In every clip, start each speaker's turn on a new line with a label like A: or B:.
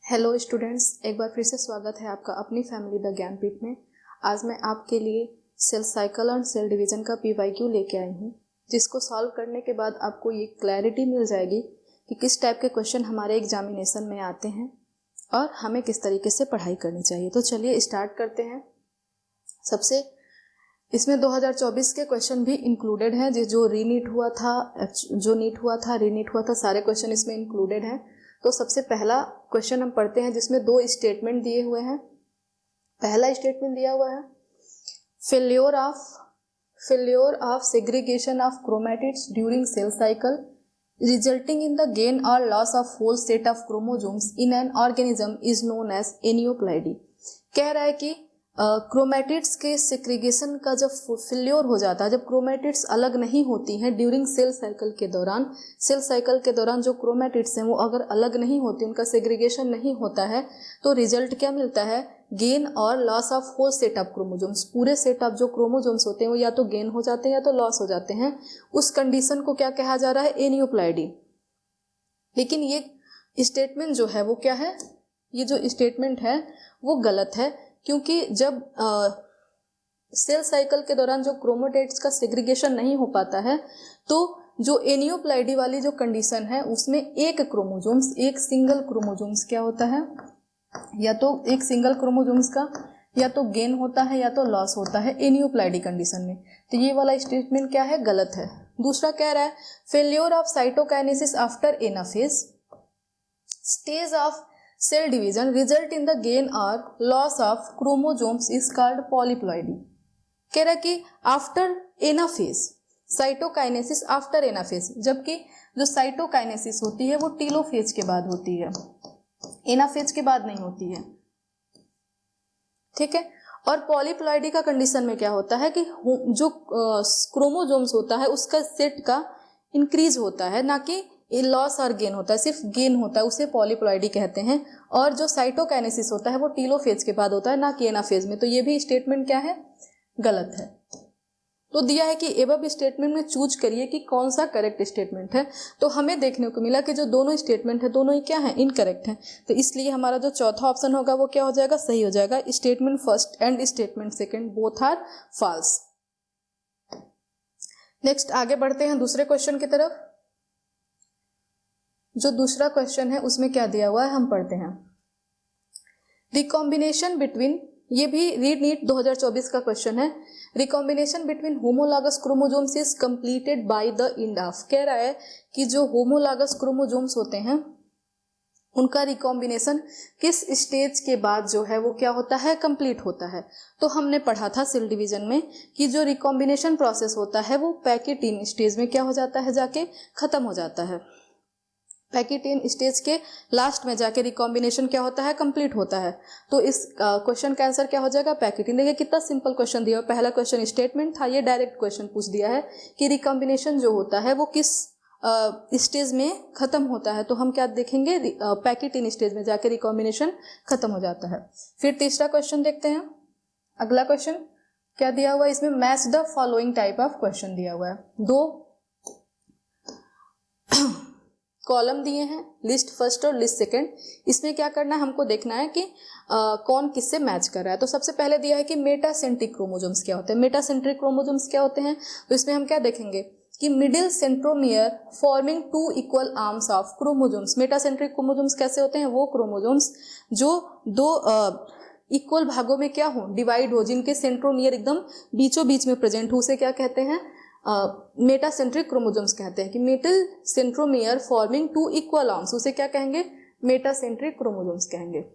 A: Hello students, एक बार फिर से स्वागत है आपका अपनी फैमिली द ज्ञानपीठ में। आज मैं आपके लिए सेल साइकिल और सेल डिवीज़न का PYQ लेके आई हूँ, जिसको सॉल्व करने के बाद आपको ये क्लैरिटी मिल जाएगी कि किस टाइप के क्वेश्चन हमारे एग्जामिनेशन में आते हैं और हमें किस तरीके से पढ़ाई करनी चाहिए। तो चलिए स्टार्ट करते हैं। सबसे इसमें 2024 के क्वेश्चन भी इंक्लूडेड हैं, जो रीनीट हुआ था, जो नीट हुआ था, रीनीट हुआ था, सारे क्वेश्चन इसमें इंक्लूडेड हैं। तो सबसे पहला क्वेश्चन हम पढ़ते हैं, जिसमें दो स्टेटमेंट दिए हुए हैं। पहला स्टेटमेंट दिया हुआ है failure of segregation of chromatids during cell cycle resulting in the gain और loss of whole set of chromosomes in an organism is known as aneuploidy. कह रहा है कि क्रोमैटिड्स के सेग्रीगेशन का जब फेल्योर हो जाता है, जब क्रोमैटिड्स अलग नहीं होती हैं ड्यूरिंग सेल साइकिल के दौरान जो क्रोमैटिड्स हैं वो अगर अलग नहीं होती, उनका सेग्रीगेशन नहीं होता है, तो रिजल्ट क्या मिलता है? गेन और loss of whole set of chromosomes. पूरे सेट ऑफ जो क्रोमोसोम्स होते हैं वो या तो गेन हो जाते हैं या तो लॉस हो जाते हैं। उस कंडीशन को क्या कहा जा रहा है? एनियोप्लाइडी। लेकिन ये स्टेटमेंट जो है वो क्या है? ये जो स्टेटमेंट है वो गलत है, क्योंकि जब सेल साइकिल के दौरान जो क्रोमैटिड्स का सेग्रीगेशन नहीं हो पाता है, तो जो एनियोप्लाइडी वाली जो कंडीशन है उसमें एक सिंगल क्रोमोसोम्स क्या होता है? या तो एक सिंगल क्रोमोसोम्स का या तो गेन होता है या तो लॉस होता है एनियोप्लाइडी कंडीशन में। तो ये वाला स्टेटमेंट क्या है? गलत है। दूसरा कह रहा है failure of cytokinesis after anaphase stage of cell division result in the gain और loss of chromosomes is called polyploidy. कह रहा है कि after anaphase, cytokinesis after anaphase, जबकि जो साइटोकाइनेसिस होती है वो टीलोफेज के बाद होती है, एनाफेज के बाद नहीं होती है। ठीक है। और पॉलीप्लॉइडी का कंडीशन में क्या होता है कि जो क्रोमोसोम्स होता है उसका सेट का इंक्रीज होता है, ना कि लॉस और गेन होता है, सिर्फ गेन होता है, उसे पॉलीप्लॉइडी कहते हैं। और जो साइटोकाइनेसिस होता है वो टीलोफेज के बाद होता है, ना कि एनाफेज में। तो ये भी स्टेटमेंट क्या है? गलत है। तो दिया है कि एबव स्टेटमेंट में चूज करिए कि कौन सा करेक्ट स्टेटमेंट है। तो हमें देखने को मिला कि जो दोनों स्टेटमेंट है दोनों ही क्या है? इनकरेक्ट है। तो इसलिए हमारा जो चौथा ऑप्शन होगा वो क्या हो जाएगा? सही हो जाएगा। Statement first and statement second both are false. Next आगे बढ़ते हैं दूसरे क्वेश्चन की तरफ। जो दूसरा क्वेश्चन है उसमें क्या दिया हुआ है हम पढ़ते हैं। रिकॉम्बिनेशन बिटवीन, ये भी रीनीट 2024 का क्वेश्चन है। Recombination between homologous chromosomes is completed by the end of. कह रहा है कि जो होमोलॉगस क्रोमोसोम्स होते हैं उनका रिकॉम्बिनेशन किस स्टेज के बाद जो है वो क्या होता है? कंप्लीट होता है। तो हमने पढ़ा था सेल डिवीजन में कि जो रिकॉम्बिनेशन प्रोसेस होता है वो पैकेटिन स्टेज में क्या हो जाता है? जाके खत्म हो जाता है। पैकेटिन स्टेज के लास्ट में जाके रिकॉम्बिनेशन क्या होता है? कंप्लीट होता है। तो इस क्वेश्चन का आंसर क्या हो जाएगा? पैकेटिन। देखिए कितना सिंपल क्वेश्चन दिया। पहला क्वेश्चन स्टेटमेंट था, ये डायरेक्ट क्वेश्चन पूछ दिया है कि रिकॉम्बिनेशन जो होता है वो किस स्टेज में खत्म होता है। तो हम क्या देखेंगे? पैकेटिन स्टेज में जाके रिकॉम्बिनेशन खत्म हो जाता है। फिर तीसरा क्वेश्चन देखते हैं। अगला क्वेश्चन क्या दिया हुआ है इसमें? Match the following type of question दिया हुआ है। दो कॉलम दिए हैं, लिस्ट फर्स्ट और लिस्ट सेकंड। इसमें क्या करना है? हमको देखना है कि कौन किससे मैच कर रहा है। तो सबसे पहले दिया है कि मेटासेंट्रिक क्रोमोसोम्स क्या होते हैं। मेटासेंट्रिक क्रोमोसोम्स क्या होते हैं? तो इसमें हम क्या देखेंगे कि middle centromere forming two equal arms of chromosomes. Metacentric chromosomes कैसे होते हैं? वो क्रोमोसोम्स जो दो इक्वल भागों में क्या हो? डिवाइड हो, जिनके सेंट्रोमियर एकदम बीचों बीच में प्रेजेंट हो, उसे क्या कहते हैं? मेटासेंट्रिक क्रोमोसोम्स कहते हैं। कि middle centromere forming two equal arms, उसे क्या कहेंगे? मेटासेंट्रिक क्रोमोसोम्स कहेंगे।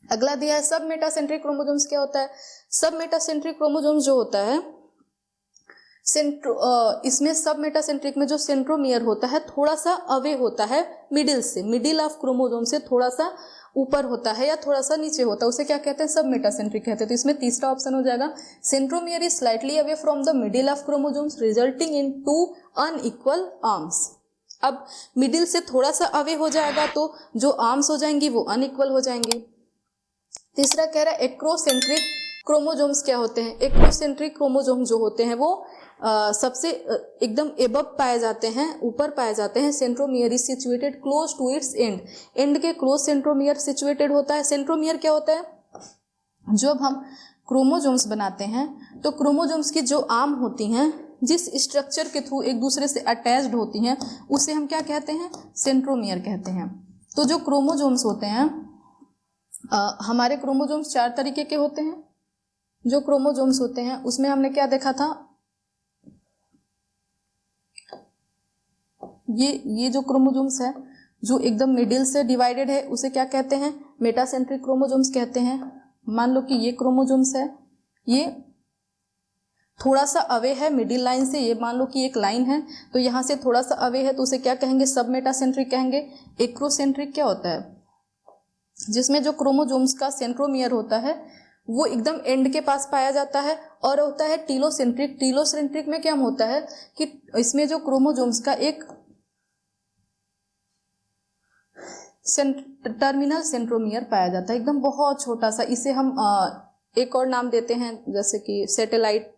A: अगला दिया है सब मेटासेंट्रिक क्रोमोसोम्स क्या होता है? सब मेटासेंट्रिक क्रोमोसोम्स जो होता है इसमें सब मेटासेंट्रिक में जो सेंट्रोमियर होता है थोड़ा सा अवे होता है मिडिल से, मिडिल ऑफ क्रोमोसोम से थोड़ा सा ऊपर होता है या थोड़ा सा नीचे होता है, उसे क्या कहते हैं? सब मेटासेंट्रिक कहते हैं। तो इसमें तीसरा ऑप्शन हो जाएगा centromere is slightly away from the middle of chromosomes resulting in two unequal arms. अब मिडिल से थोड़ा सा अवे हो जाएगा तो जो आर्म्स हो जाएंगी वो अनइक्वल हो जाएंगी। तीसरा कह रहा है एक्रोसेंट्रिक क्रोमोसोम्स क्या होते हैं? एक्रोसेंट्रिक क्रोमोसोम जो होते हैं वो सबसे एकदम एबव पाए जाते हैं, ऊपर पाए जाते हैं। Centromere is situated close to its end, end के क्लोज सेंट्रोमियर सिचुएटेड होता है। सेंट्रोमियर क्या होता है? जब हम क्रोमोजोम्स बनाते हैं तो क्रोमोजोम्स की जो आर्म होती हैं, जिस स्ट्रक्चर के थ्रू एक दूसरे से अटैच्ड होती हैं, उसे हम क्या कहते हैं? सेंट्रोमियर कहते हैं। तो जो क्रोमोजोम्स होते हैं, हमारे क्रोमोजोम्स 4 तरीके के होते हैं। जो क्रोमोजोम्स होते हैं उसमें हमने क्या देखा था, ये जो क्रोमोजोम्स है जो एकदम मिडिल से डिवाइडेड है, उसे क्या कहते हैं? मेटासेंट्रिक क्रोमोजोम्स कहते हैं। मान लो कि ये क्रोमोजोम्स है, ये थोड़ा सा अवे है मिडिल लाइन से, ये मान लो कि एक लाइन है तो यहाँ से थोड़ा सा अवे है, तो उसे क्या कहेंगे? सब मेटासेंट्रिक कहेंगे। एक्रोसेंट्रिक क्या होता है? जिसमें जो क्रोमोजोम्स का सेंट्रोमियर होता है वो एकदम एंड के पास पाया जाता है। और होता है टीलोसेंट्रिक। टीलोसेंट्रिक में क्या होता है कि इसमें जो क्रोमोजोम्स का एक टर्मिनल सेंट्रोमियर पाया जाता है, एकदम बहुत छोटा सा। इसे हम एक और नाम देते हैं जैसे कि सैटेलाइट,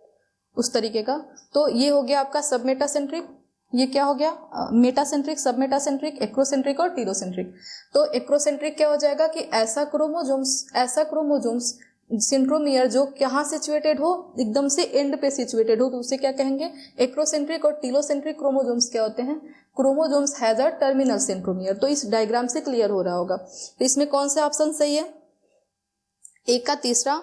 A: उस तरीके का। तो ये हो गया आपका सब मेटासेंट्रिक। ये क्या हो गया? मेटासेंट्रिक, सब मेटासेंट्रिक, एक्रोसेंट्रिक और टीलोसेंट्रिक। तो एक्रोसेंट्रिक क्या हो जाएगा कि ऐसा क्रोमोजोम्स सेंट्रोमियर जो कहाँ सिचुएटेड हो? एकदम से एंड पे सिचुएटेड हो, तो उसे क्या कहेंगे? एक्रोसेंट्रिक। और टीलोसेंट्रिक क्रोमोजोम्स क्या होते हैं? Chromosomes has a terminal centromere. तो इस डायग्राम से क्लियर हो रहा होगा। तो इसमें कौन सा ऑप्शन सही है? ए का तीसरा,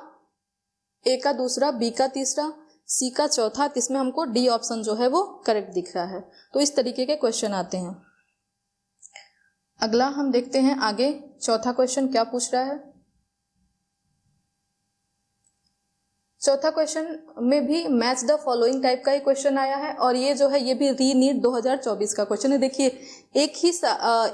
A: ए का दूसरा, बी का तीसरा, सी का चौथा, तो इसमें हमको डी ऑप्शन जो है वो करेक्ट दिख रहा है। तो इस तरीके के क्वेश्चन आते हैं। अगला हम देखते हैं आगे, चौथा क्वेश्चन क्या पूछ रहा है। चौथा क्वेश्चन में भी मैच द फॉलोइंग टाइप का ही क्वेश्चन आया है, और ये जो है ये भी रीनीट 2024 का क्वेश्चन है। देखिए एक ही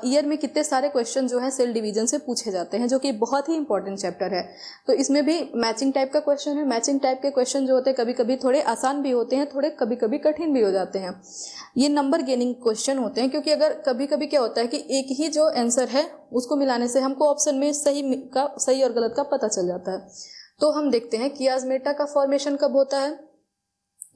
A: ईयर में कितने सारे क्वेश्चन जो है सेल डिवीजन से पूछे जाते हैं, जो कि बहुत ही इंपॉर्टेंट चैप्टर है। तो इसमें भी मैचिंग टाइप का क्वेश्चन है। मैचिंग टाइप के क्वेश्चन जो होते हैं कभी कभी थोड़े आसान भी होते हैं, थोड़े कभी कभी कठिन भी हो जाते हैं। ये नंबर गेनिंग क्वेश्चन होते हैं, क्योंकि अगर कभी कभी क्या होता है कि एक ही जो आंसर है उसको मिलाने से हमको ऑप्शन में सही और गलत का पता चल जाता है। तो हम देखते हैं कियास्मेटा का फॉर्मेशन कब होता है।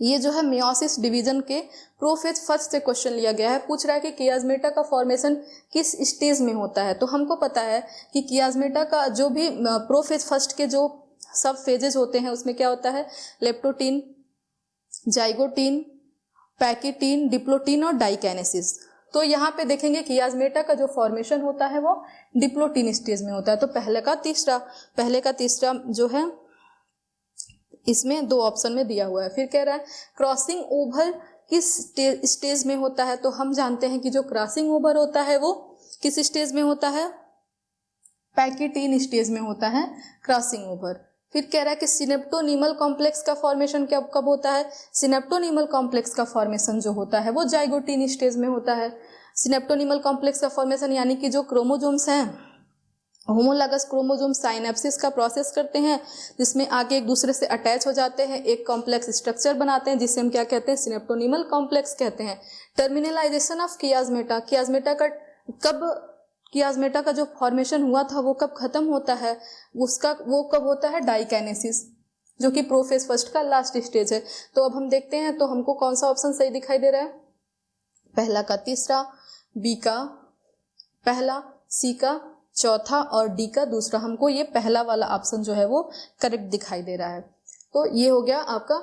A: ये जो है मियोसिस डिवीजन के प्रोफेज फर्स्ट से क्वेश्चन लिया गया है। पूछ रहा है कि कियास्मेटा का फॉर्मेशन किस स्टेज में होता है। तो हमको पता है कि कियास्मेटा का जो भी प्रोफेज फर्स्ट के जो सब फेजेस होते हैं उसमें क्या होता है? लेप्टोटीन, जाइगोटीन, पैकिटीन, डिप्लोटीन और डाइकाइनेसिस। तो यहाँ पे देखेंगे कियास्मेटा का जो फॉर्मेशन होता है वो डिप्लोटीन स्टेज में होता है। तो पहले का तीसरा जो है इसमें 2 ऑप्शन में दिया हुआ है। फिर कह रहा है क्रॉसिंग ओवर किस स्टेज में होता है। तो हम जानते हैं कि जो क्रॉसिंग ओवर होता है वो किस स्टेज में होता है? पैकिटीन स्टेज में होता है क्रॉसिंग ओवर। फिर कह रहा है कि सिनेप्टोनीमल कॉम्प्लेक्स का फॉर्मेशन कब होता है? सिनेप्टोनीमल कॉम्प्लेक्स का फॉर्मेशन जो होता है वो जाइगोटीन स्टेज में होता है। सिनेप्टोनीमल कॉम्प्लेक्स का फॉर्मेशन यानी कि जो क्रोमोजोम्स हैं, होमोलॉगस क्रोमोजोम साइनेप्सिस का प्रोसेस करते हैं, जिसमें आगे एक दूसरे से अटैच हो जाते हैं, एक कॉम्प्लेक्स स्ट्रक्चर बनाते हैं, जिसे हम क्या कहते हैं? सिनेप्टोनीमल कॉम्प्लेक्स कहते हैं। टर्मिनलाइजेशन ऑफ कियास्मेटा, कियास्मेटा का जो फॉर्मेशन हुआ था वो कब खत्म होता है? वो कब होता है? डाइकाइनेसिस, जो कि प्रोफेज फर्स्ट का लास्ट स्टेज है। तो अब हम देखते हैं तो हमको कौन सा ऑप्शन सही दिखाई दे रहा है? पहला का तीसरा, बी का पहला, सी का चौथा और डी का दूसरा। हमको ये पहला वाला ऑप्शन जो है वो करेक्ट दिखाई दे रहा है। तो ये हो गया आपका।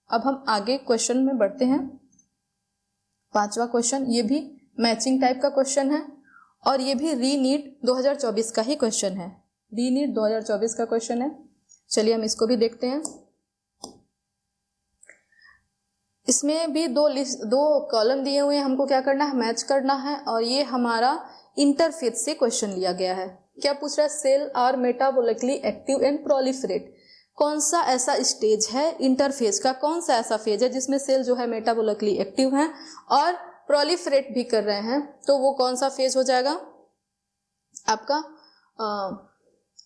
A: अब हम आगे क्वेश्चन में बढ़ते हैं। 5वां क्वेश्चन, ये भी मैचिंग टाइप का क्वेश्चन है और ये भी रीनीट 2024 का ही क्वेश्चन है। रीनीट 2024 का क्वेश्चन है। चलिए हम इसको भी देखते हैं। इसमें भी दो कॉलम दिए हुए हैं, हमको क्या करना है? मैच करना है। और ये हमारा इंटरफेज से क्वेश्चन लिया गया है। क्या पूछ रहा है? Cell are metabolically active and proliferate. कौन सा ऐसा स्टेज है इंटरफेज का, कौन सा ऐसा फेज है जिसमें सेल जो है मेटाबोलिकली एक्टिव हैं और प्रोलिफरेट भी कर रहे हैं? तो वो कौन सा फेज हो जाएगा आपका?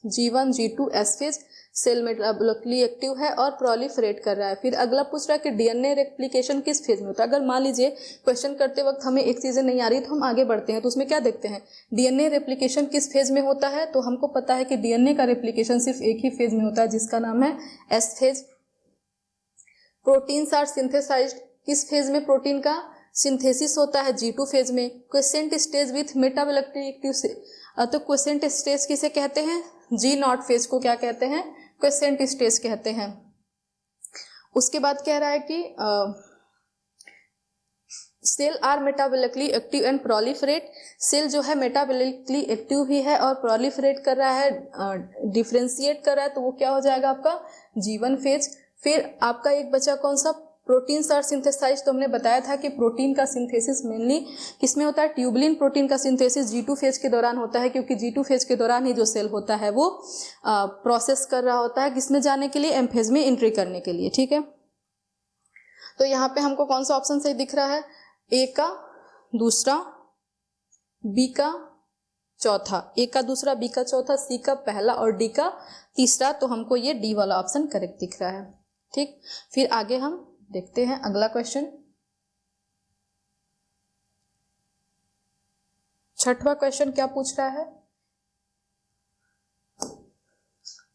A: G1 G2 S phase. Cell metabolically active है और प्रोलिफरेट कर रहा है। फिर अगला पूछ रहा है कि डीएनए रेप्लिकेशन किस फेज में होता है। अगर मान लीजिए क्वेश्चन करते वक्त हमें एक चीजें नहीं आ रही तो हम आगे बढ़ते हैं, तो उसमें क्या देखते हैं? डीएनए रेप्लिकेशन किस फेज में होता है। तो हमको पता है कि डीएनए का रेप्लिकेशन सिर्फ एक ही फेज में होता है, जिसका नाम है S phase. Proteins are synthesised, किस फेज में प्रोटीन का सिंथेसिस होता है? G2 फेज में। क्वेसेंट स्टेज विथ मेटाबोलिक से, तो क्वेसेंट स्टेज किसे कहते हैं? G0 फेज को क्या कहते हैं? क्वेसेंट स्टेज कहते हैं। उसके बाद कह रहा है कि cell are metabolically active and proliferate, cell जो है मेटाबोलिकली एक्टिव भी है और प्रोलिफरेट कर रहा है, डिफ्रेंशिएट कर रहा है, तो वो क्या हो जाएगा आपका? G1 phase. फिर आपका एक बचा कौन सा? Proteins are synthesise. तो हमने बताया था कि प्रोटीन का सिंथेसिस मेनली किसमें होता है? ट्यूबुलिन प्रोटीन का सिंथेसिस G2 फेज के दौरान होता है, क्योंकि G2 फेज के दौरान ही जो सेल होता है वो प्रोसेस कर रहा होता है, किसमें जाने के लिए? एम फेज में एंट्री करने के लिए। ठीक है, तो यहाँ पे हमको कौन सा ऑप्शन सही दिख रहा है? ए का दूसरा, बी का चौथा, ए का दूसरा, बी का चौथा, सी का पहला और डी का तीसरा। तो हमको ये डी वाला ऑप्शन करेक्ट दिख रहा है। ठीक, फिर आगे हम देखते हैं अगला क्वेश्चन। छठवां क्वेश्चन क्या पूछ रहा है?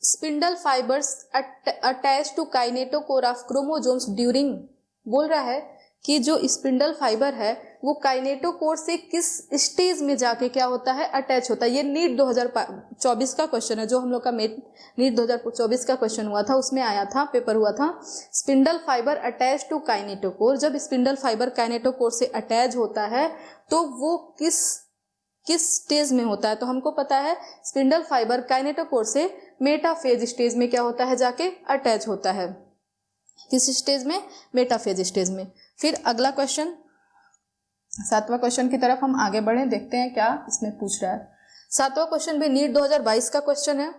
A: Spindle fibres attach to kinetochore of chromosomes during, बोल रहा है कि जो स्पिंडल फाइबर है वो काइनेटोकोर से किस स्टेज में जाके क्या होता है? अटैच होता है। ये नीट 2024 का क्वेश्चन है, जो हम लोग का नीट 2024 का क्वेश्चन हुआ था, उसमें आया था, पेपर हुआ था। Spindle fibre attach to kinetochore, जब स्पिंडल फाइबर काइनेटोकोर से अटैच होता है तो वो किस स्टेज में होता है? तो हमको पता है स्पिंडल फाइबर काइनेटोकोर से मेटाफेज स्टेज में क्या होता है? जाके अटैच होता है। किस स्टेज में? मेटाफेज स्टेज में। फिर अगला क्वेश्चन, सातवां क्वेश्चन की तरफ हम आगे बढ़े, देखते हैं क्या इसमें पूछ रहा है। सातवां क्वेश्चन भी नीट 2022 का क्वेश्चन है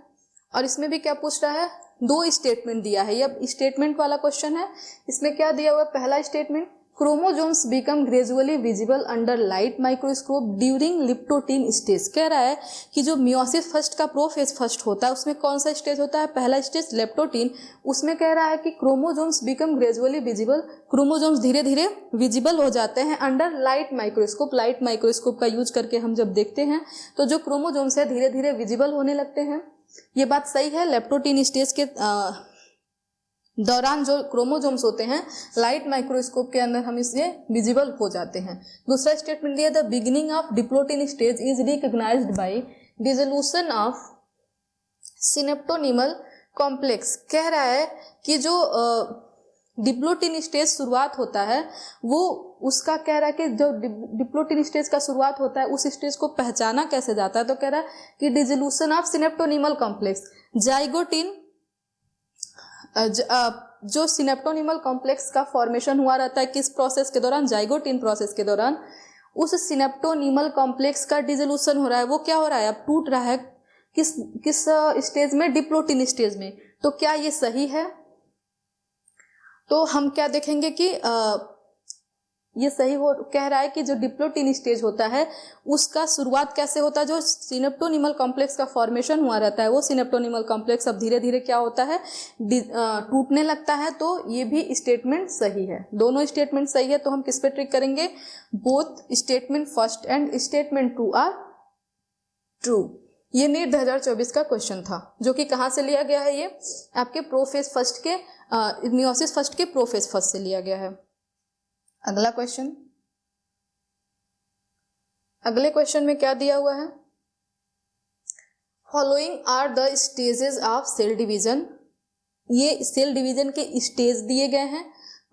A: और इसमें भी क्या पूछ रहा है? दो स्टेटमेंट दिया है। ये स्टेटमेंट वाला क्वेश्चन है। इसमें क्या दिया हुआ है? पहला statement, chromosomes become gradually visible under light microscope during leptotene stage. कह रहा है कि जो मियोसिस फर्स्ट का प्रोफेज फर्स्ट होता है उसमें कौन सा स्टेज होता है? पहला स्टेज लेप्टोटीन। उसमें कह रहा है कि chromosomes become gradually visible, chromosomes धीरे धीरे विजिबल हो जाते हैं under light microscope. Light microscope का यूज करके हम जब देखते हैं तो जो क्रोमोसोम्स है धीरे धीरे विजिबल होने लगते हैं। ये बात सही है। लेप्टोटीन स्टेज के दौरान जो क्रोमोसोम्स होते हैं लाइट माइक्रोस्कोप के अंदर हम इससे विजिबल हो जाते हैं। दूसरा स्टेटमेंट दिया, the beginning of diplotene stage is recognised by dissolution of synaptonemal complex. कह रहा है कि जो डिप्लोटिन स्टेज शुरुआत होता है वो उसका कह रहा है कि जो डिप्लोटिन स्टेज का शुरुआत होता है उस स्टेज को पहचाना कैसे जाता है? तो कह रहा है कि dissolution of synaptonemal complex, zygotene, जो सिनेप्टोनिमल कॉम्प्लेक्स का फॉर्मेशन हुआ रहता है किस प्रोसेस के दौरान? जाइगोटिन प्रोसेस के दौरान। उस सिनेप्टोनिमल कॉम्प्लेक्स का डिसोल्यूशन हो रहा है, वो क्या हो रहा है? अब टूट रहा है। किस स्टेज में? डिप्लोटिन स्टेज में। तो क्या ये सही है? तो हम क्या देखेंगे कि ये सही हो, कह रहा है कि जो डिप्लोटिन स्टेज होता है उसका शुरुआत कैसे होता है? जो सिनेप्टोनिमल कॉम्प्लेक्स का फॉर्मेशन हुआ रहता है वो सिनेप्टोनिमल कॉम्प्लेक्स अब धीरे धीरे क्या होता है? टूटने लगता है। तो ये भी स्टेटमेंट सही है। दोनों स्टेटमेंट सही है। तो हम किस पे ट्रिक करेंगे? Both statement first and statement two are true. ये नीट 2024 का क्वेश्चन था, जो कि कहाँ से लिया गया है? ये आपके प्रोफेज फर्स्ट के मियोसिस फर्स्ट के प्रोफेज फर्स्ट से लिया गया है। अगला क्वेश्चन, अगले क्वेश्चन में क्या दिया हुआ है? Following are the stages of cell division. ये सेल डिवीजन के स्टेज दिए गए हैं।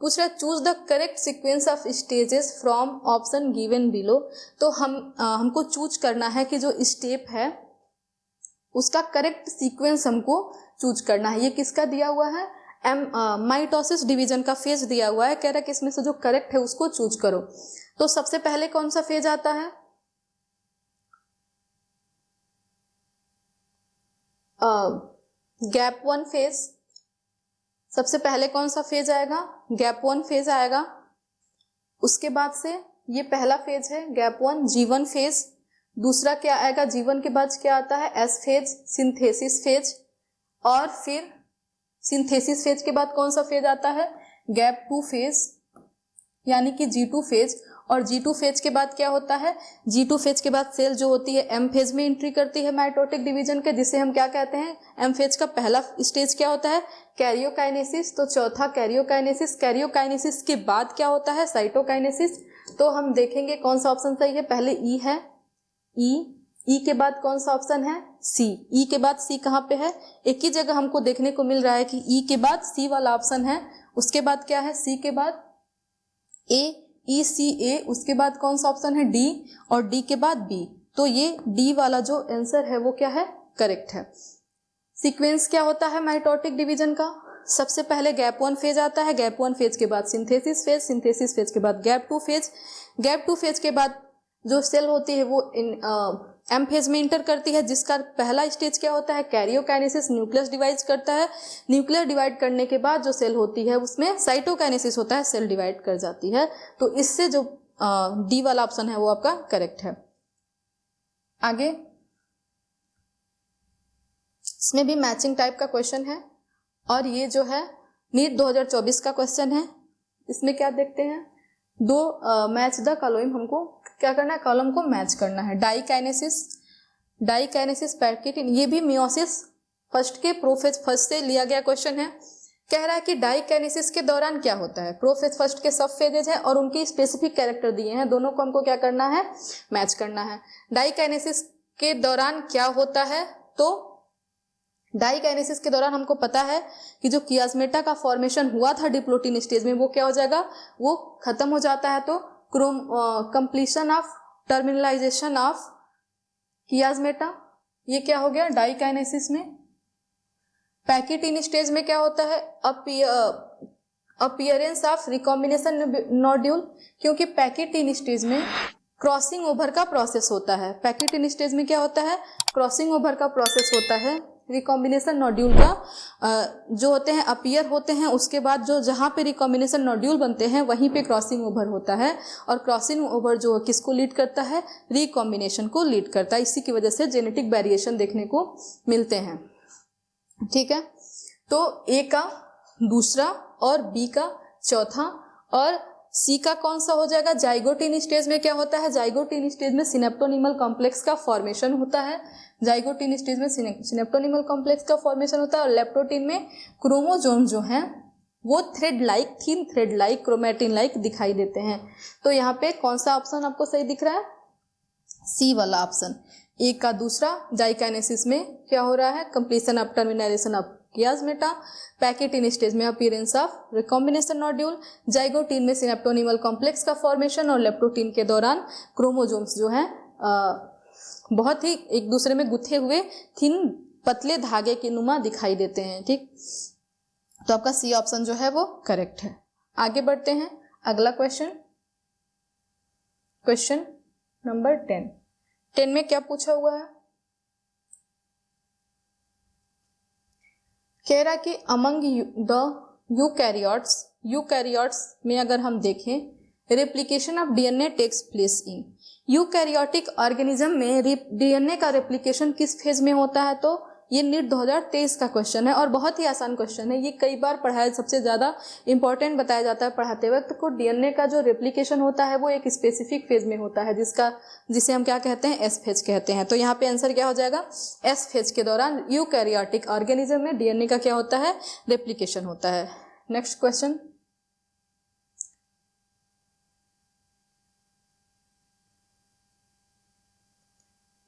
A: पूछ रहा है choose the correct sequence of stages from option given below. तो हमको चूज करना है कि जो स्टेप है उसका करेक्ट सीक्वेंस हमको चूज करना है। ये किसका दिया हुआ है? माइटोसिस डिवीजन का फेज दिया हुआ है। कह रहा है कि इसमें से जो करेक्ट है उसको चूज करो। तो सबसे पहले कौन सा फेज आता है? Gap one phase. सबसे पहले कौन सा फेज आएगा? गैप वन फेज आएगा। उसके बाद से ये पहला फेज है गैप वन, G1 फेज। दूसरा क्या आएगा? G1 के बाद क्या आता है? S phase, synthesis phase. और फिर सिंथेसिस फेज के बाद कौन सा फेज आता है? गैप टू फेज, यानी कि G2 फेज। और G2 फेज के बाद क्या होता है, G2 फेज के बाद सेल जो होती है M फेज में एंट्री करती है माइटोटिक डिवीजन के, जिसे हम क्या कहते हैं, M फेज का पहला स्टेज क्या होता है, कैरियोकाइनेसिस। तो चौथा कैरियोकाइनेसिस। कैरियोकाइनेसिस के बाद क्या होता है, साइटोकाइनेसिस। तो हम देखेंगे कौन सा ऑप्शन सही है, पहले ई है, ई के बाद कौन सा ऑप्शन है, सी। ई के बाद सी कहाँ पे है, एक ही जगह हमको देखने को मिल रहा है कि ई के बाद सी वाला ऑप्शन है, उसके बाद क्या है, सी के बाद ए, ई सी ए, उसके बाद कौन सा ऑप्शन है, डी, और डी के बाद बी। तो ये डी वाला जो आंसर है वो क्या है, करेक्ट है। सीक्वेंस क्या होता है माइटोटिक डिवीजन का, सबसे पहले गैप 1 फेज आता है, गैप 1 फेज के बाद सिंथेसिस फेज, सिंथेसिस फेज के बाद गैप 2 फेज, गैप 2 फेज के बाद जो सेल होती है वो एम फेज में इंटर करती है, जिसका पहला स्टेज क्या होता है, कैरियोकाइनेसिस, न्यूक्लियस डिवाइड करता है। न्यूक्लियस डिवाइड करने के बाद जो सेल होती है उसमें साइटोकाइनेसिस होता है, सेल डिवाइड कर जाती है। तो इससे जो डी वाला ऑप्शन है वो आपका करेक्ट है। आगे इसमें भी मैचिंग टाइप का क्वेश्चन है, और ये जो है नीट 2024 का क्वेश्चन है। इसमें क्या देखते हैं, दो मैच द कॉलम, हमको क्या करना है, कॉलम को मैच करना है। डाइकाइनेसिस पैकेटिन, ये भी मियोसिस फर्स्ट के प्रोफेज फर्स्ट से लिया गया क्वेश्चन है। कह रहा है कि डाइकाइनेसिस के दौरान क्या होता है, प्रोफेज फर्स्ट के सब फेजेज है और उनकी स्पेसिफिक कैरेक्टर दिए हैं, दोनों को हमको क्या करना है, मैच करना है। डाइकाइनेसिस के दौरान क्या होता है, तो डाइकाइनेसिस के दौरान हमको पता है कि जो कियास्मेटा का फॉर्मेशन हुआ था डिप्लोटिन स्टेज में वो क्या हो जाएगा, वो खत्म हो जाता है। तो कंप्लीशन ऑफ टर्मिनलाइजेशन ऑफ कियास्मेटा, ये क्या हो गया डाइकाइनेसिस में। पैकेटिन स्टेज में क्या होता है, अपीयरेंस ऑफ रिकॉम्बिनेशन नोड्यूल, क्योंकि पैकेटिन स्टेज में क्रॉसिंग ओवर का प्रोसेस होता है। पैकेटिन स्टेज में क्या होता है, क्रॉसिंग ओवर का प्रोसेस होता है। रिकॉम्बिनेशन नोड्यूल का जो होते हैं अपीयर होते हैं, उसके बाद जो जहाँ पे रिकॉम्बिनेशन नोड्यूल बनते हैं वहीं पे क्रॉसिंग ओवर होता है, और क्रॉसिंग ओवर जो किसको लीड करता है, रिकॉम्बिनेशन को लीड करता है। इसी की वजह से जेनेटिक वेरिएशन देखने को मिलते हैं। ठीक है, तो ए का दूसरा और बी का चौथा, और सी का कौन सा हो जाएगा, जाइगोटिन स्टेज में क्या होता है, जाइगोटिन स्टेज में सिनेप्टोनिमल कॉम्प्लेक्स का फॉर्मेशन होता है। जाइगोटिन स्टेज में सिनेप्टोनिमल कॉम्प्लेक्स का फॉर्मेशन होता है, और लेप्टोटिन में क्रोमोसोम जो हैं वो thread like, thin thread like, chromatin like दिखाई देते हैं। तो यहाँ पे कौन सा ऑप्शन आपको सही दिख रहा है, सी वाला ऑप्शन। ए का दूसरा, डाइकाइनेसिस में क्या हो रहा है, completion of termination of chiasmata, pachytene stage में appearance of recombination nodule, zygotene में सिनेप्टोनिमल कॉम्प्लेक्स का फॉर्मेशन, और लेप्टोटिन के दौरान क्रोमोसोम्स जो हैं बहुत ही एक दूसरे में गुथे हुए थिन पतले धागे के नुमा दिखाई देते हैं। ठीक, तो आपका सी ऑप्शन जो है वो करेक्ट है। आगे बढ़ते हैं, अगला क्वेश्चन, क्वेश्चन नंबर 10 में क्या पूछा हुआ है, कह रहा कि अमंग द यूकैरियोट्स में अगर हम देखें, replication of DNA takes place in eukaryotic organism में डीएनए का रेप्लिकेशन किस फेज में होता है, तो ये नीट 2023 का क्वेश्चन है और बहुत ही आसान क्वेश्चन है। ये कई बार पढ़ाया, सबसे ज्यादा इंपॉर्टेंट बताया जाता है पढ़ाते वक्त को। डीएनए का जो रेप्लिकेशन होता है वो एक स्पेसिफिक फेज में होता है, जिसे हम क्या कहते हैं, एस फेज कहते हैं। तो यहाँ पे आंसर क्या हो जाएगा, एस फेज के दौरान यूकैरियोटिक ऑर्गेनिज्म में डीएनए का क्या होता है, रेप्लिकेशन होता है। नेक्स्ट क्वेश्चन,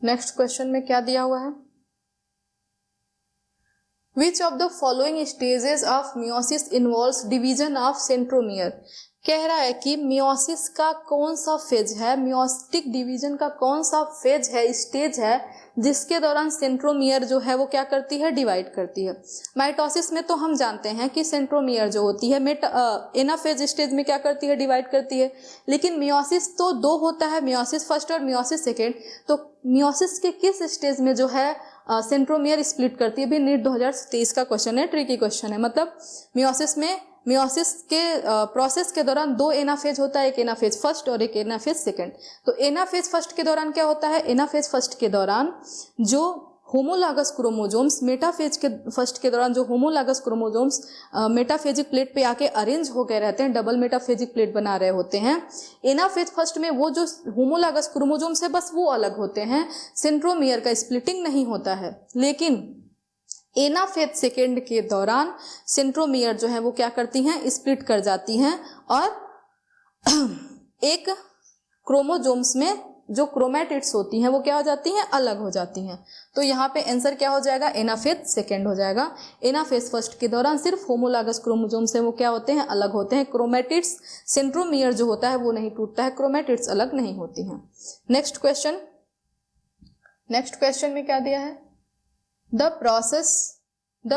A: नेक्स्ट क्वेश्चन में क्या दिया हुआ है, Which of the following stages of meiosis involves division of centromere? कह रहा है कि मियोसिस का कौन सा फेज है, मियोटिक डिवीजन का कौन सा फेज है, स्टेज है, जिसके दौरान सेंट्रोमियर जो है वो क्या करती है, डिवाइड करती है। माइटोसिस में तो हम जानते हैं कि सेंट्रोमियर जो होती है एनाफेज स्टेज में क्या करती है, डिवाइड करती है। लेकिन मियोसिस तो दो होता है, मियोसिस फर्स्ट और मियोसिस सेकेंड। तो मियोसिस के किस स्टेज में जो है सेंट्रोमियर स्प्लिट करती है, भी नीट 2023 का क्वेश्चन है, ट्रिकी क्वेश्चन है। मतलब मियोसिस के प्रोसेस के दौरान दो एनाफेज होता है, एक एनाफेज फर्स्ट और एक एनाफेज सेकंड। तो एनाफेज फर्स्ट के दौरान क्या होता है, एनाफेज फर्स्ट के दौरान जो होमोलागस क्रोमोजोम्स मेटाफेज के फर्स्ट के दौरान जो होमोलागस क्रोमोजोम्स मेटाफेजिक प्लेट पे आके अरेंज हो गए रहते हैं, डबल मेटाफेजिक प्लेट बना रहे होते हैं। एनाफेज फर्स्ट में वो जो होमोलागस क्रोमोजोम्स है बस वो अलग होते हैं, सेंट्रोमियर का स्प्लिटिंग नहीं होता है। लेकिन एनाफेज सेकेंड के दौरान सेंट्रोमियर जो है वो क्या करती हैं, स्प्लिट कर जाती हैं और एक क्रोमोजोम्स में जो क्रोमैटिड्स होती हैं वो क्या हो जाती हैं, अलग हो जाती हैं। तो यहाँ पे आंसर क्या हो जाएगा, एनाफेज सेकेंड हो जाएगा। एनाफेज फर्स्ट के दौरान सिर्फ होमोलागस क्रोमोजोम्स है वो क्या होते हैं, अलग होते हैं। क्रोमैटिड्स, सेंट्रोमियर जो होता है वो नहीं टूटता है, क्रोमैटिड्स अलग नहीं होती हैं। नेक्स्ट क्वेश्चन में क्या दिया है, the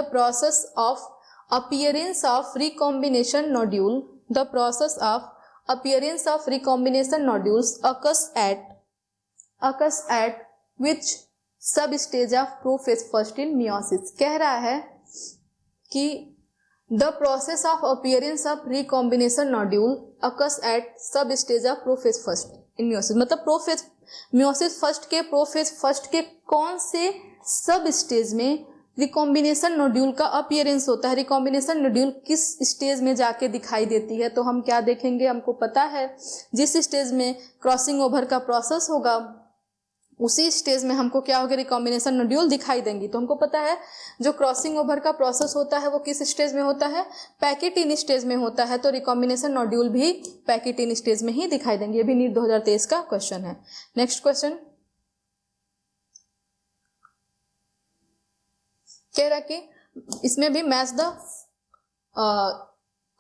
A: process of appearance of recombination nodule, the process of appearance of recombination nodules occurs at which substage of prophase first in meiosis। कह रहा है कि the process of appearance of recombination nodule occurs at substage of prophase first in meiosis, मतलब prophase meiosis first के कौन से सब stage में रिकॉम्बिनेशन नोड्यूल का अपीयरेंस होता है। रिकॉम्बिनेशन नोड्यूल किस स्टेज में जाके दिखाई देती है, तो हम क्या देखेंगे, हमको पता है जिस स्टेज में क्रॉसिंग ओवर का प्रोसेस होगा उसी स्टेज में हमको क्या होगा, रिकॉम्बिनेशन नोड्यूल दिखाई देंगी। तो हमको पता है जो क्रॉसिंग ओवर का प्रोसेस होता है वो किस स्टेज में होता है, पैकेटिन स्टेज में होता है। तो रिकॉम्बिनेशन नोड्यूल भी पैकेटिन स्टेज में ही दिखाई देंगे। ये भी नीट 2023 का क्वेश्चन है। नेक्स्ट क्वेश्चन कह रहा कि इसमें भी मैच द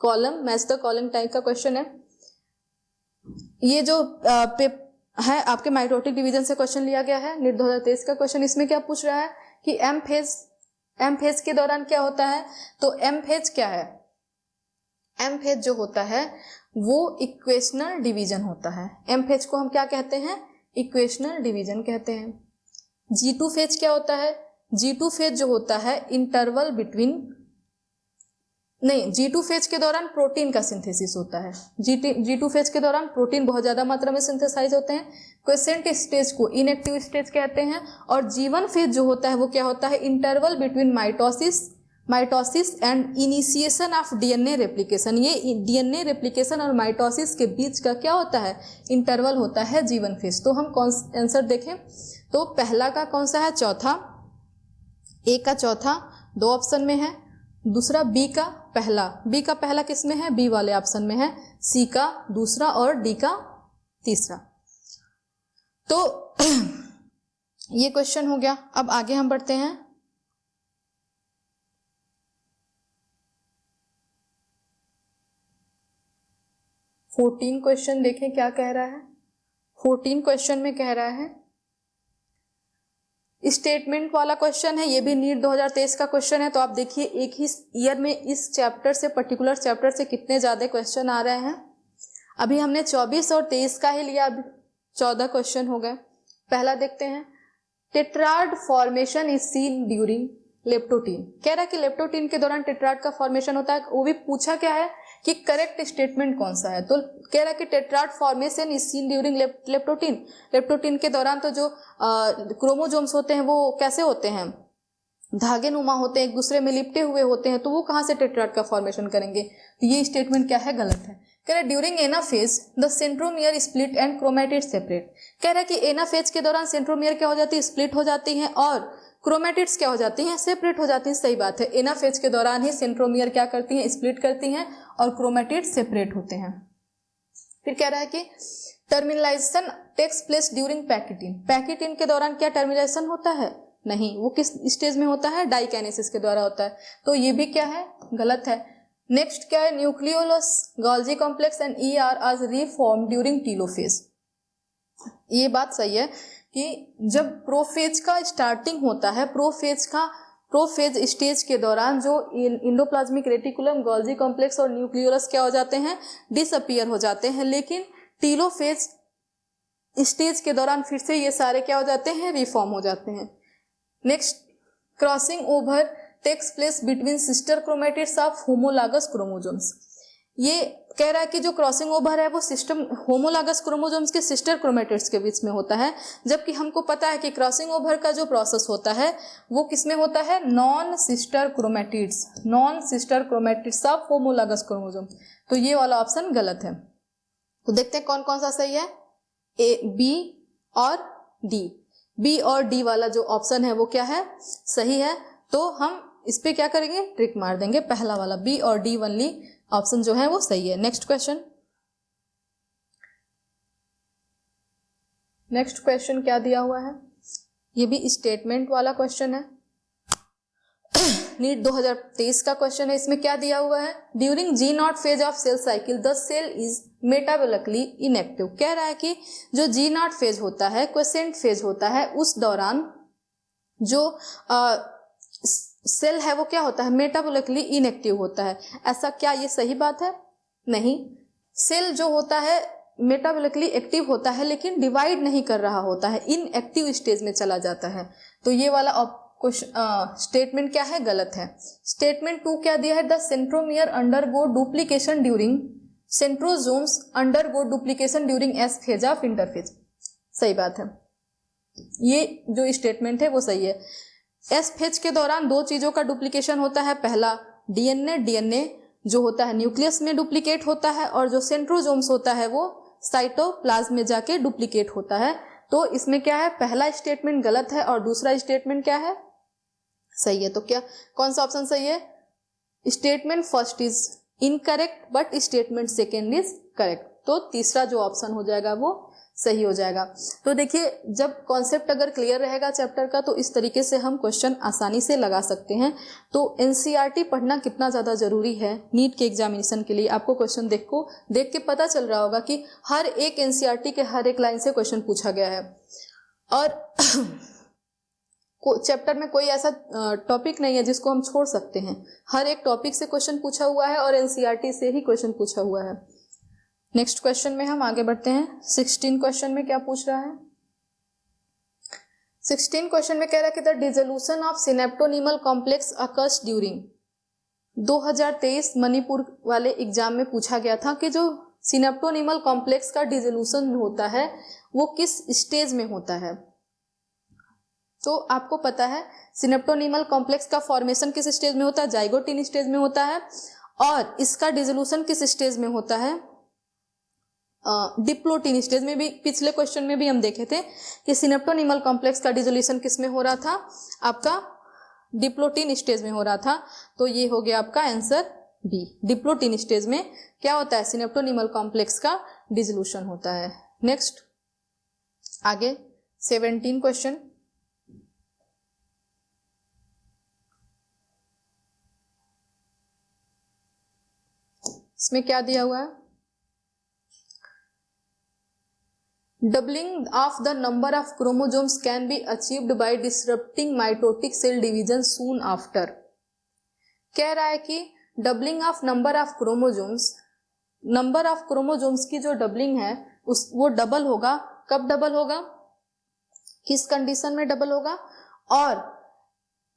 A: कॉलम टाइप का क्वेश्चन है। ये जो है आपके माइटोटिक डिवीजन से क्वेश्चन लिया गया है, नीट 2023 का क्वेश्चन। इसमें क्या पूछ रहा है कि एम फेज के दौरान क्या होता है, तो एम फेज क्या है, एम फेज जो होता है वो इक्वेशनल डिवीजन होता है। एम फेज को हम क्या कहते हैं, इक्वेशनल डिवीजन कहते हैं। G2 फेज क्या होता है, G2 फेज जो होता है इंटरवल बिटवीन, नहीं, G2 फेज के दौरान प्रोटीन का सिंथेसिस होता है। G2 फेज के दौरान प्रोटीन बहुत ज्यादा मात्रा में सिंथेसाइज होते हैं। क्वेसेंट स्टेज को इनएक्टिव स्टेज कहते हैं। और G1 फेज जो होता है वो क्या होता है, interval between mitosis and initiation of DNA replication. ये डीएनए रेप्लिकेशन और माइटोसिस के बीच का क्या होता है, इंटरवल होता है G1 फेज। तो हम कौन आंसर देखें, तो पहला का कौन सा है, चौथा, ए का चौथा 2 ऑप्शन में है, दूसरा बी का पहला किस में है, बी वाले ऑप्शन में है, सी का दूसरा और डी का तीसरा। तो ये क्वेश्चन हो गया। अब आगे हम बढ़ते हैं। फोर्टीन क्वेश्चन देखें क्या कह रहा है। 14 क्वेश्चन में कह रहा है, स्टेटमेंट वाला क्वेश्चन है, ये भी नीट 2023 का क्वेश्चन है। तो आप देखिए एक ही ईयर में इस चैप्टर से, पर्टिकुलर चैप्टर से कितने ज्यादा क्वेश्चन आ रहे हैं। अभी हमने 24 और 23 का ही लिया, अभी 14 क्वेश्चन हो गए। पहला देखते हैं, tetrad formation is seen during leptotene. कह रहा है कि लेप्टोटीन के दौरान टेट्राड का फॉर्मेशन होता है। वो भी पूछा क्या है कि करेक्ट स्टेटमेंट कौन सा है, तो कह रहा है कि tetrad formation is seen during leptotene के दौरान तो जो क्रोमोजोम्स होते हैं वो कैसे होते हैं, धागे नुमा होते हैं, एक दूसरे में लिपटे हुए होते हैं। तो वो कहां से टेट्राड का फॉर्मेशन करेंगे, तो ये स्टेटमेंट क्या है, गलत है। कह रहा है during anaphase the centromere split and chromatid separate. कह रहा है कि एनाफेज के दौरान सेंट्रोमियर क्या हो जाती है, स्प्लिट हो जाती है, और क्रोमैटिड्स क्या हो जाती हैं, सेपरेट हो जाती हैं। सही बात है, एनाफेज के दौरान ही सेंट्रोमियर क्या करती हैं, स्प्लिट करती हैं, और क्रोमैटिड्स सेपरेट होते हैं। फिर कह रहा है कि terminalisation takes place during pachytene के दौरान क्या टर्मिनलाइजेशन होता है, नहीं, वो किस स्टेज में होता है, डाइकाइनेसिस के द्वारा होता है। तो ये भी क्या है, गलत है। नेक्स्ट क्या है, nucleolus Golgi complex and ER are reform during telophase. ये बात सही है कि जब प्रोफेज का स्टार्टिंग होता है, प्रोफेज स्टेज के दौरान जो इंडोप्लाज्मिक रेटिकुलम, गोल्जी कॉम्प्लेक्स और न्यूक्लियोलस क्या हो जाते हैं, डिसअपीयर हो जाते हैं। लेकिन टीलोफेज स्टेज के दौरान फिर से ये सारे क्या हो जाते हैं, रिफॉर्म हो जाते हैं। Next, crossing over takes place between sister chromatids of homologous chromosomes. ये कह रहा है कि जो क्रॉसिंग ओवर है वो सिस्टम होमोलॉगस क्रोमोसोम्स के सिस्टर क्रोमेटिड्स के बीच में होता है, जबकि हमको पता है कि क्रॉसिंग ओवर का जो प्रोसेस होता है वो किसमें होता है, non sister chromatids of homologous chromosome. तो ये वाला ऑप्शन गलत है। तो देखते हैं कौन कौन सा सही है, ए, बी और डी। बी और डी वाला जो ऑप्शन है वो क्या है, सही है। तो हम इस पे क्या करेंगे, ट्रिक मार देंगे, पहला वाला बी और डी वनली ऑप्शन जो है वो सही है। नेक्स्ट क्वेश्चन क्या दिया हुआ है, ये भी स्टेटमेंट वाला क्वेश्चन है, नीट 2023 का क्वेश्चन है। इसमें क्या दिया हुआ है, during G0 phase of cell cycle the cell is metabolically inactive. कह रहा है कि जो G0 फेज होता है, क्वेसेंट फेज होता है, उस दौरान जो सेल है वो क्या होता है, मेटाबोलिकली इनएक्टिव होता है। ऐसा क्या ये सही बात है, नहीं। सेल जो होता है मेटाबोलिकली एक्टिव होता है लेकिन डिवाइड नहीं कर रहा होता है, इनएक्टिव स्टेज में चला जाता है। तो ये वाला स्टेटमेंट क्या है, गलत है। स्टेटमेंट 2 क्या दिया है, the centromere undergo duplication during centrosomes undergo duplication during S phase of interphase. सही बात है, ये जो स्टेटमेंट है वो सही है। एस फेज के दौरान दो चीजों का डुप्लीकेशन होता है, पहला डीएनए जो होता है न्यूक्लियस में डुप्लीकेट होता है, और जो सेंट्रोसोम्स होता है वो साइटोप्लाज्म में जाके डुप्लीकेट होता है। तो इसमें क्या है, पहला स्टेटमेंट गलत है और दूसरा स्टेटमेंट क्या है, सही है। तो क्या कौन सा ऑप्शन सही है, statement first is incorrect but statement second is correct. तो तीसरा जो ऑप्शन हो जाएगा वो सही हो जाएगा। तो देखिए, जब कॉन्सेप्ट अगर क्लियर रहेगा चैप्टर का तो इस तरीके से हम क्वेश्चन आसानी से लगा सकते हैं। तो एनसीईआरटी पढ़ना कितना ज़्यादा ज़रूरी है नीट के एग्जामिनेशन के लिए, आपको क्वेश्चन देख के पता चल रहा होगा कि हर एक एनसीईआरटी के हर एक लाइन से क्वेश्चन पूछा गया है, और चैप्टर में कोई ऐसा टॉपिक नहीं है जिसको हम छोड़ सकते हैं। हर एक टॉपिक से क्वेश्चन पूछा हुआ है और एनसीईआरटी से ही क्वेश्चन पूछा हुआ है। नेक्स्ट क्वेश्चन में हम आगे बढ़ते हैं। 16 क्वेश्चन में क्या पूछ रहा है, 16 क्वेश्चन में कह रहा है कि the dissolution of synaptonemal complex occurs during 2023 Manipur वाले एग्जाम में पूछा गया था कि जो सिनेप्टोनीमल कॉम्प्लेक्स का डिसोल्यूशन होता है वो किस स्टेज में होता है। तो आपको पता है सिनेप्टोनीमल कॉम्प्लेक्स का फॉर्मेशन किस स्टेज में होता है, जाइगोटिन स्टेज में होता है, और इसका डिसोल्यूशन किस स्टेज में होता है, डिप्लोटिन स्टेज में। भी पिछले क्वेश्चन में भी हम देखे थे कि सिनेप्टोनीमल कॉम्प्लेक्स का डिसोल्यूशन किस में हो रहा था, आपका डिप्लोटिन स्टेज में हो रहा था। तो ये हो गया आपका आंसर बी, डिप्लोटिन स्टेज में क्या होता है, सिनेप्टोनीमल कॉम्प्लेक्स का डिसोल्यूशन होता है। नेक्स्ट आगे 17 क्वेश्चन, इसमें क्या दिया हुआ है, doubling of the number of chromosomes can be achieved by disrupting mitotic cell division soon after. कह रहा है कि doubling of number of chromosomes की जो डबलिंग है वो डबल होगा। कब डबल होगा, किस कंडीशन में डबल होगा, और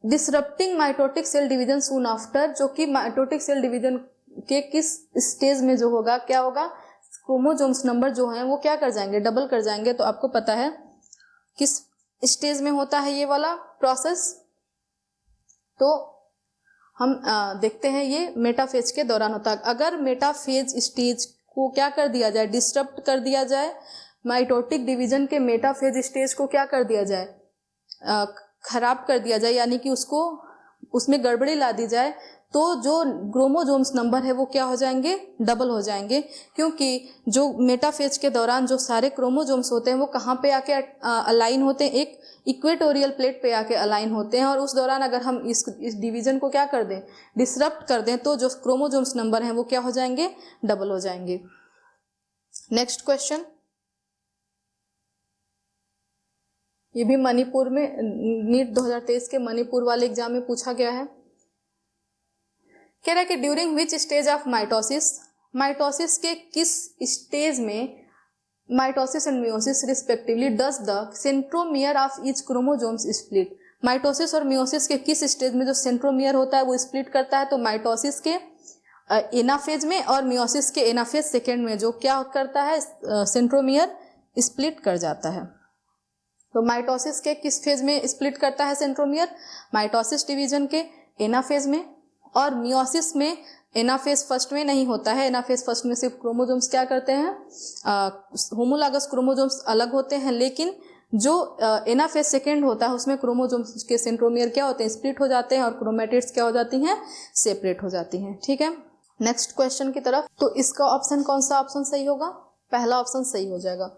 A: disrupting mitotic cell division soon after, जो कि माइटोटिक सेल डिवीजन के किस स्टेज में जो होगा, क्या होगा, क्रोमोसोम्स नंबर जो हैं वो क्या कर जाएंगे, डबल कर जाएंगे। तो आपको पता है किस स्टेज में होता है ये वाला प्रोसेस। तो हम देखते हैं ये मेटाफेज के दौरान होता है। अगर मेटाफेज स्टेज को क्या कर दिया जाए, डिस्टर्ब कर दिया जाए, माइटोटिक डिवीजन के मेटाफेज स्टेज को क्या कर दिया जाए, खराब कर दिया जाए, यानी कि उसमें गड़बड़ी ला दी जाए, तो जो क्रोमोसोम्स नंबर है वो क्या हो जाएंगे, डबल हो जाएंगे। क्योंकि जो मेटाफेज के दौरान जो सारे क्रोमोसोम्स होते हैं वो कहाँ पे आके अलाइन होते हैं, एक इक्वेटोरियल प्लेट पे आके अलाइन होते हैं, और उस दौरान अगर हम इस डिवीजन को क्या कर दें, डिसरप्ट कर दें, तो जो क्रोमोसोम्स नंबर हैं वो क्या हो जाएंगे, डबल हो जाएंगे। नेक्स्ट क्वेश्चन, ये भी मणिपुर में नीट 2023 के मणिपुर वाले एग्जाम में पूछा गया है। कह रहा है कि during which stage of mitosis के किस स्टेज में, mitosis and meiosis respectively, does the centromere of each chromosomes split. Mitosis और मियोसिस के किस स्टेज में जो सेंट्रोमियर होता है वो स्प्लिट करता है। तो माइटोसिस के एनाफेज में और मियोसिस के एनाफेज सेकेंड में जो क्या करता है, सेंट्रोमियर स्प्लिट कर जाता है। तो माइटोसिस के किस फेज में स्प्लिट करता है सेंट्रोमियर? माइटोसिस डिवीजन के एनाफेज में। और मियोसिस में एनाफेज फर्स्ट में नहीं होता है, एनाफेज फर्स्ट में सिर्फ क्रोमोसोम्स क्या करते हैं, होमोलॉगस क्रोमोसोम्स अलग होते हैं, लेकिन जो एनाफेज सेकेंड होता है उसमें क्रोमोसोम्स के सेंट्रोमियर क्या होते हैं, स्प्लिट हो जाते हैं, और क्रोमेटिड्स क्या हो जाती हैं, सेपरेट हो जाती हैं। ठीक है, नेक्स्ट क्वेश्चन की तरफ। तो इसका ऑप्शन कौन सा ऑप्शन सही होगा? पहला ऑप्शन सही हो जाएगा।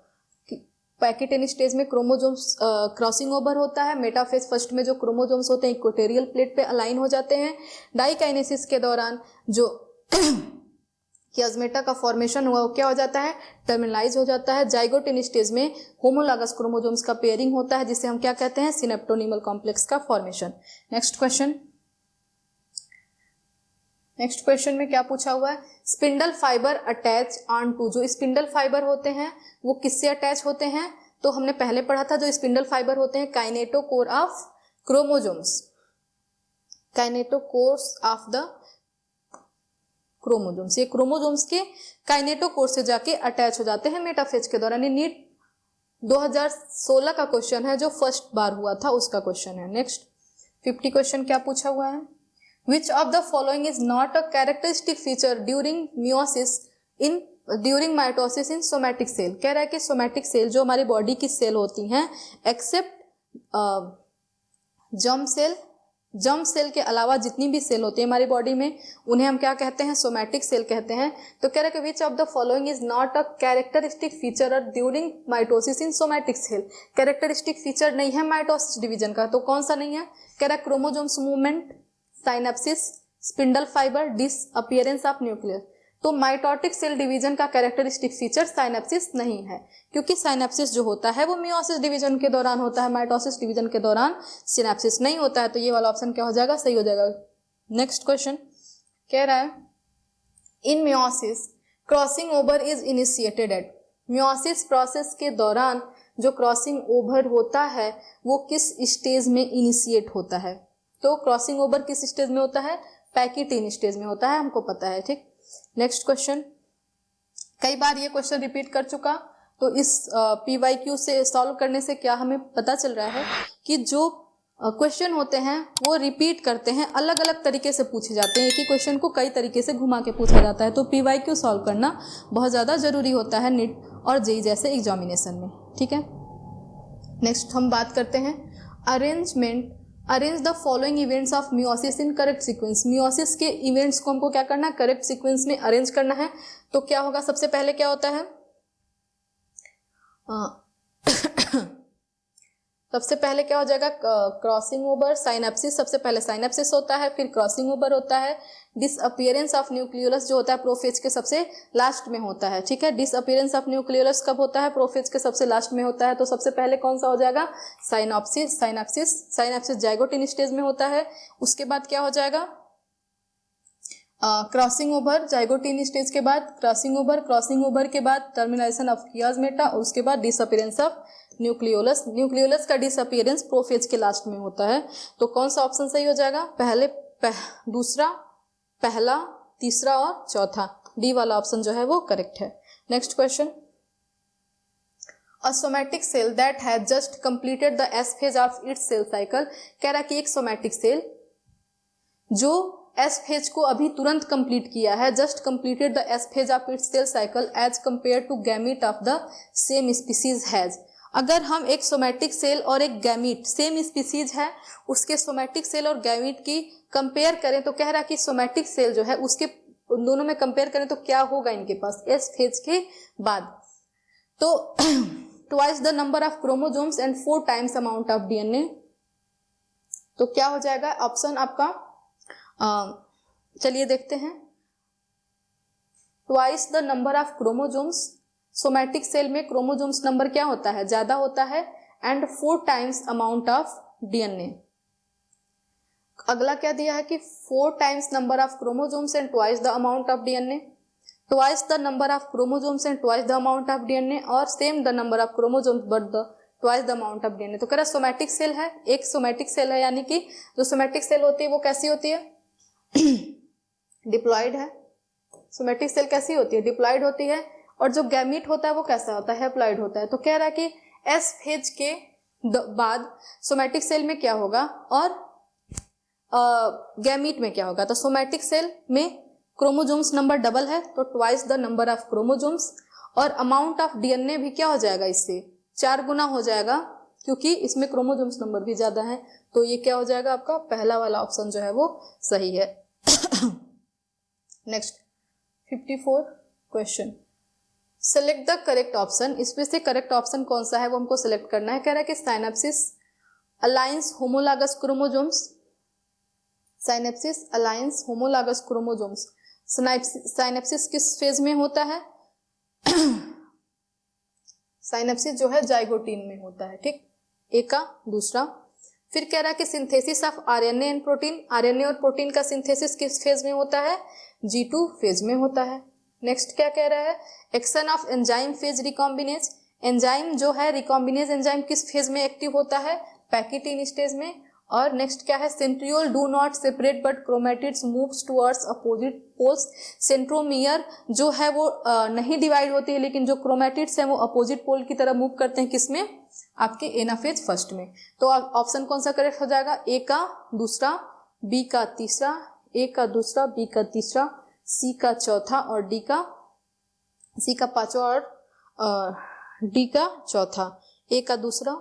A: पैकेट स्टेज में क्रोमोसोम्स क्रॉसिंग ओवर होता है। मेटाफेज फर्स्ट में जो क्रोमोसोम्स होते हैं इक्वेटोरियल प्लेट पे अलाइन हो जाते हैं। डाइकाइनेसिस के दौरान जो कियाज्मेटा का फॉर्मेशन हुआ वो क्या हो जाता है, टर्मिनलाइज हो जाता है। जाइगोट स्टेज में होमोलॉगस क्रोमोसोम्स का पेयरिंग होता है, जिसे हम क्या कहते हैं, सिनेप्टोनिमल कॉम्प्लेक्स का formation. Next question. Next question में क्या पूछा हुआ है, spindle fibre attach on to. जो स्पिंडल फाइबर होते हैं वो किससे अटैच होते हैं? तो हमने पहले पढ़ा था, जो स्पिंडल फाइबर होते हैं kinetochore of chromosomes, kinetochores of the chromosomes, ये क्रोमोसोम्स के काइनेटोकोर से जाके अटैच हो जाते हैं मेटाफेज के दौरान। ये नीट 2016 का क्वेश्चन है, जो फर्स्ट बार हुआ था उसका क्वेश्चन है। नेक्स्ट 50 क्वेश्चन क्या पूछा हुआ है, Which of the following is not a characteristic feature during meiosis in during mitosis in somatic cell? कह रहा है कि सोमैटिक सेल जो हमारी बॉडी की सेल होती हैं, एक्सेप्ट जर्म सेल के अलावा जितनी भी सेल होती है हमारी बॉडी में, उन्हें हम क्या कहते हैं, सोमैटिक सेल कहते हैं। तो कह रहा है कि which of the following is not a characteristic feature during mitosis in somatic cell? Characteristic feature नहीं है माइटोसिस डिवीजन का, तो कौन सा नहीं है? कह रहा है chromosomes movement, synapsis, spindle fibre, disappearance of nucleus. तो माइटोटिक सेल डिवीजन का कैरेक्टरिस्टिक फीचर साइनेप्सिस नहीं है, क्योंकि साइनेप्सिस जो होता है वो मियोसिस डिवीजन के दौरान होता है, माइटोसिस डिवीजन के दौरान सिनेप्सिस नहीं होता है। तो ये वाला ऑप्शन क्या हो जाएगा, सही हो जाएगा। नेक्स्ट क्वेश्चन कह रहा है, in meiosis crossing over is initiated at. Meiosis process के दौरान जो क्रॉसिंग ओवर होता है वो किस स्टेज में इनिशिएट होता है? तो क्रॉसिंग ओवर किस स्टेज में होता है, पैकेटिन स्टेज में होता है, हमको पता है। ठीक, नेक्स्ट क्वेश्चन। कई बार ये क्वेश्चन रिपीट कर चुका, तो इस PYQ से सॉल्व करने से क्या हमें पता चल रहा है कि जो क्वेश्चन होते हैं वो रिपीट करते हैं, अलग अलग तरीके से पूछे जाते हैं, एक ही क्वेश्चन को कई तरीके से घुमा के पूछा जाता है। तो PYQ सॉल्व करना बहुत ज़्यादा जरूरी होता है नीट और जेईई जैसे एग्जामिनेशन में। ठीक है, नेक्स्ट हम बात करते हैं arrange the following events of meiosis in correct sequence. Meiosis के इवेंट्स को हमको क्या करना है, करेक्ट सीक्वेंस में अरेंज करना है। तो क्या होगा, सबसे पहले क्या होता है, सबसे पहले क्या हो जाएगा, क्रॉसिंग ओवर, साइनेप्सिस। सबसे पहले साइनेप्सिस होता है, फिर क्रॉसिंग ओवर होता है। डिसअपीयरेंस ऑफ न्यूक्लियोलस जो होता है प्रोफेज के सबसे लास्ट में होता है। ठीक है, डिसअपीयरेंस ऑफ न्यूक्लियोलस कब होता है, प्रोफेज के सबसे लास्ट में होता है। तो सबसे पहले कौन सा हो जाएगा, साइनेप्सिस जाइगोटिन स्टेज में होता है। उसके बाद क्या हो जाएगा, क्रॉसिंग ओवर, जाइगोटिन स्टेज के बाद क्रॉसिंग ओवर के बाद टर्मिनेशन ऑफ कियाज्मेटा, और उसके बाद डिसअपीयरेंस ऑफ न्यूक्लियोलस का डिसअपीयरेंस प्रोफेज के लास्ट में होता है। तो कौन सा ऑप्शन सही हो जाएगा, दूसरा, पहला, तीसरा और चौथा, डी वाला ऑप्शन जो है वो करेक्ट है। Next question, a somatic cell that has just completed the S phase of its cell cycle. कह रहा है कि एक सोमैटिक सेल जो एस फेज को अभी तुरंत कंप्लीट किया है, just completed the S phase of its cell cycle as compare to gamete of the same species has. अगर हम एक सोमैटिक सेल और एक गैमीट सेम स्पीसीज है उसके सोमैटिक सेल और गैमीट की कंपेयर करें, तो कह रहा है कि सोमैटिक सेल जो है उसके उन दोनों में कंपेयर करें तो क्या होगा इनके पास एस फेज के बाद, तो twice the number of chromosomes and 4 times amount of DNA। तो क्या हो जाएगा ऑप्शन आपका, चलिए देखते हैं। Twice the number of chromosomes, somatic cell में क्रोमोसोम्स नंबर क्या होता है, ज्यादा होता है, and 4 times amount of DNA। अगला क्या दिया है कि 4 times number of chromosomes and twice the amount of DNA, twice the number of chromosomes and twice the amount of DNA, और same the number of chromosomes but the twice the amount of DNA। तो कह रहा somatic cell है, एक somatic cell है, यानी कि जो सोमैटिक सेल होती है वो कैसी होती है, डिप्लॉयड है, सोमेटिक सेल कैसी होती है, डिप्लॉइड होती है, और जो गैमीट होता है वो कैसा होता है, हैप्लॉइड होता है। तो कह रहा है कि एस फेज के बाद सोमेटिक सेल में क्या होगा और गैमीट में क्या होगा। तो सोमेटिक सेल में क्रोमोजोम्स नंबर डबल है तो twice the number of chromosomes, और अमाउंट ऑफ डीएनए भी क्या हो जाएगा, इससे 4 गुना हो जाएगा, क्योंकि इसमें क्रोमोजोम्स नंबर भी ज्यादा है। तो ये क्या हो जाएगा, आपका पहला वाला ऑप्शन जो है वो सही है। Next 54 question, select the correct option. इसमें से करेक्ट ऑप्शन कौन सा है वो हमको सिलेक्ट करना है। कह रहा है कि synapsis aligns homologous chromosomes, synapsis aligns homologous chromosomes. Synapsis किस फेज में होता है, साइनेप्सिस जो है जाइगोटीन में होता है, ठीक, ए का दूसरा। फिर कह रहा है कि synthesis of RNA and protein, RNA और प्रोटीन का सिंथेसिस किस फेज में होता है, G2 फेज में होता है। नेक्स्ट क्या कह रहा है, action of enzyme phase recombinase, enzyme जो है रिकॉम्बिनेज एंजाइम किस फेज में एक्टिव होता है, पैकिटीन स्टेज में। और नेक्स्ट क्या है, centriole do not separate but chromatids moves towards opposite poles. Centromere जो है वो नहीं डिवाइड होती है, लेकिन जो क्रोमेटिड्स हैं वो अपोजिट पोल की तरह मूव करते हैं, किसमें, आपके एनाफेज फर्स्ट में। तो ऑप्शन कौन सा करेक्ट हो जाएगा, ए का दूसरा, बी का तीसरा, ए का दूसरा, बी का तीसरा, सी का चौथा और डी का, सी का पांचवा और डी का चौथा। ए का दूसरा,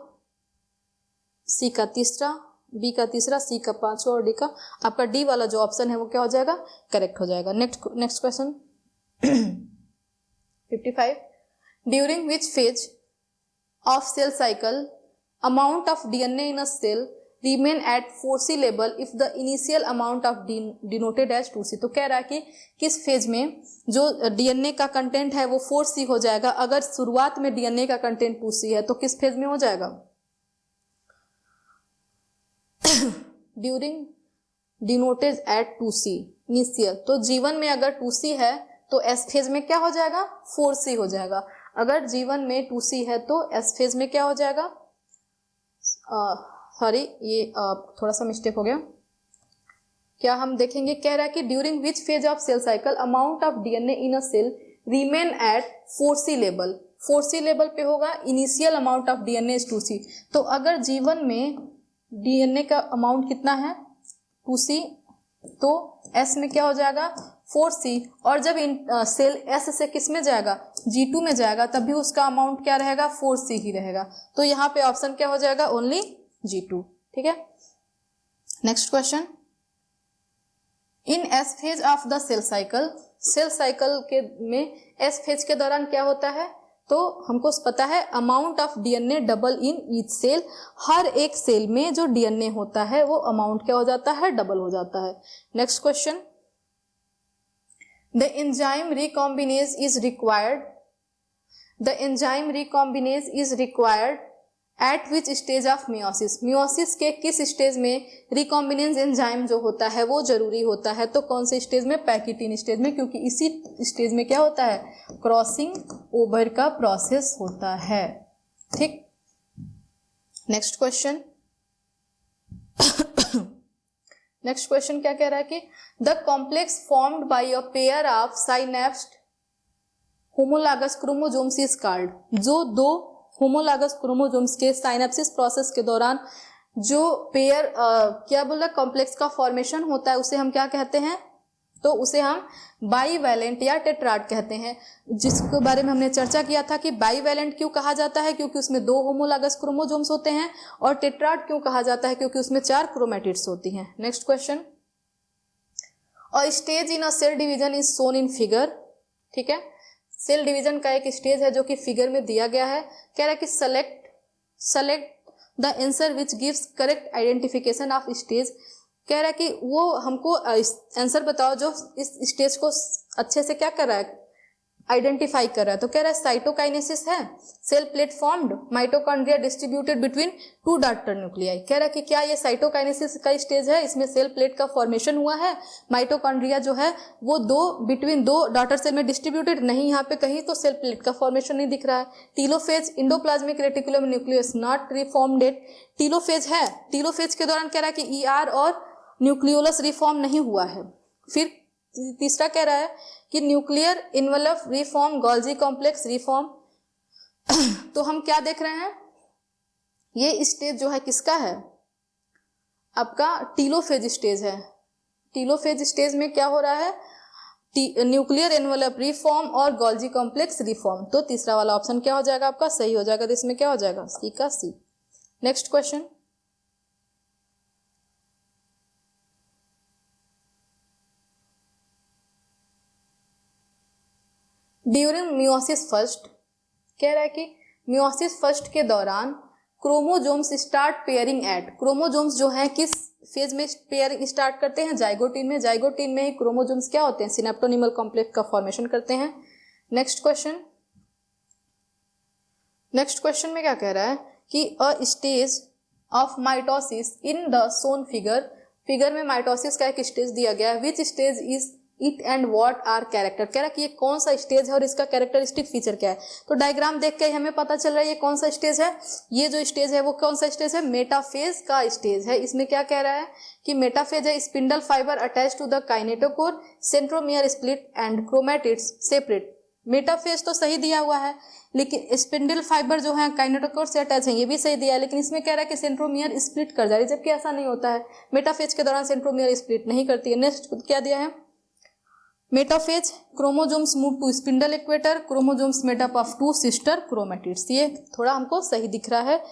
A: सी का तीसरा, बी का तीसरा, सी का पांचवा और डी का, आपका डी वाला जो ऑप्शन है वो क्या हो जाएगा, करेक्ट हो जाएगा। Next question 55, during which phase of cell cycle amount of DNA in a cell remain at 4C level if the initial amount of denoted as 2C। तो कह रहा है कि किस फेज में जो डीएनए का कंटेंट है वो 4C हो जाएगा, अगर शुरुआत में डीएनए का कंटेंट 2C है तो किस फेज में हो जाएगा, during denoted eight 2C initial. तो जीवन में अगर 2C है तो एस फेज में क्या हो जाएगा, 4C हो जाएगा। अगर जीवन में 2C है तो एस फेज में क्या हो जाएगा, सॉरी ये थोड़ा सा मिस्टेक हो गया, क्या हम देखेंगे, कह रहा है कि during which phase of cell cycle amount of DNA in a cell remain at 4C level. 4C level पे होगा, initial amount of DNA is 2C। तो अगर जीवन में डीएनए का अमाउंट कितना है, 2C, तो एस में क्या हो जाएगा, 4C। और जब सेल एस से किस में जाएगा, G2 में जाएगा, तब भी उसका अमाउंट क्या रहेगा, 4C ही रहेगा। तो यहाँ पे ऑप्शन क्या हो जाएगा, ओनली G2, ठीक है। Next question, in S phase of the cell cycle, cell cycle के में एस फेज के दौरान क्या होता है, तो हमको पता है amount of DNA double in each cell, हर एक सेल में जो डीएनए होता है वो अमाउंट क्या हो जाता है, डबल हो जाता है। Next question, the enzyme recombinase is required, the enzyme recombinase is required at which stage of meiosis, meiosis के किस स्टेज में रिकॉम्बिनेज एंजाइम जो होता है वो जरूरी होता है, तो कौन से स्टेज में, पैकिटीन स्टेज में, क्योंकि इसी स्टेज में क्या होता है, क्रॉसिंग ओवर का प्रोसेस होता है, ठीक। नेक्स्ट क्वेश्चन, नेक्स्ट क्वेश्चन क्या कह रहा है कि the complex formed by a pair of synapsed homologous chromosomes is called. जो दो होमोलॉगस क्रोमोसोम्स के साइनेप्सिस प्रोसेस के दौरान जो पेयर क्या बोला, कॉम्प्लेक्स का फॉर्मेशन होता है उसे हम क्या कहते हैं, तो उसे हम बाईवैलेंट या टेट्राड कहते हैं, जिसके बारे में हमने चर्चा किया था कि बाईवैलेंट क्यों कहा जाता है, क्योंकि उसमें 2 होमोलॉगस क्रोमोसोम्स होते हैं, और टेट्राड क्यों कहा जाता है, क्योंकि उसमें 4 क्रोमैटिड्स होती हैं। Next question, a stage in a cell division is shown in figure, ठीक है। सेल डिवीजन का एक स्टेज है जो कि फिगर में दिया गया है। कह रहा है कि select the answer which gives correct identification of stage. कह रहा है कि वो हमको आंसर बताओ जो इस स्टेज को अच्छे से क्या कर रहा है, आइडेंटिफाई कर रहा है। तो कह रहा है साइटोकाइनेसिस है, cell plate formed, mitochondria distributed between 2 daughter nuclei. कह रहा है कि क्या ये साइटोकाइनेसिस का स्टेज है, इसमें सेल प्लेट का फॉर्मेशन हुआ है, माइटोकॉन्ड्रिया जो है वो बिटवीन 2 डॉटर सेल में डिस्ट्रीब्यूटेड, नहीं यहाँ पे कहीं तो सेल प्लेट का फॉर्मेशन नहीं दिख रहा है। Telophase, endoplasmic reticulum nucleus not reformed yet. Telophase है, टीलोफेज के दौरान कह रहा है कि ER और न्यूक्लियोलस रिफॉर्म नहीं हुआ है। फिर तीसरा कह रहा है कि nuclear envelope reform, Golgi complex reform. तो हम क्या देख रहे हैं, ये स्टेज जो है किसका है, आपका टीलोफेज स्टेज है। टीलोफेज स्टेज में क्या हो रहा है, न्यूक्लियर एनवेलप रिफॉर्म और गोल्जी कॉम्प्लेक्स रिफॉर्म। तो तीसरा वाला ऑप्शन क्या हो जाएगा आपका, सही हो जाएगा। तो इसमें क्या हो जाएगा, सी का C. Next question, during meiosis first, कह रहा है कि मियोसिस फर्स्ट के दौरान chromosomes start pairing at, chromosomes जो है किस फेज में पेयरिंग स्टार्ट करते हैं, जाइगोटीन में। जाइगोटीन में ही क्रोमोजोम्स क्या होते हैं, सिनेप्टोनिमल कॉम्प्लेक्स का फॉर्मेशन करते हैं। नेक्स्ट क्वेश्चन, नेक्स्ट क्वेश्चन में क्या कह रहा है कि a stage of mitosis in the shown figure, figure में माइटोसिस का एक स्टेज दिया गया है। Which stage is it and what are character, कह रहा है कि ये कौन सा स्टेज है और इसका कैरेक्टरिस्टिक फीचर क्या है। तो डायग्राम देख के हमें पता चल रहा है ये कौन सा स्टेज है। ये जो स्टेज है वो कौन सा स्टेज है, मेटाफेज का स्टेज है। इसमें क्या कह रहा है कि मेटाफेज है, spindle fibre attach to the kinetochore, centromere split and chromatids separate. Metaphase तो सही दिया हुआ है, लेकिन स्पिंडल फाइबर जो है काइनेटोकोर से अटैच है, ये भी सही दिया है, लेकिन इसमें कह रहा है कि सेंट्रोमियर स्प्लिट कर जा रही है, जबकि ऐसा नहीं होता है। मेटाफेज के दौरान सेंट्रोमियर स्प्लिट नहीं करती है। नेक्स्ट क्या दिया है, metaphase chromosomes move to spindle equator, chromosomes made up of 2 sister chromatids. ये थोड़ा हमको सही दिख रहा है,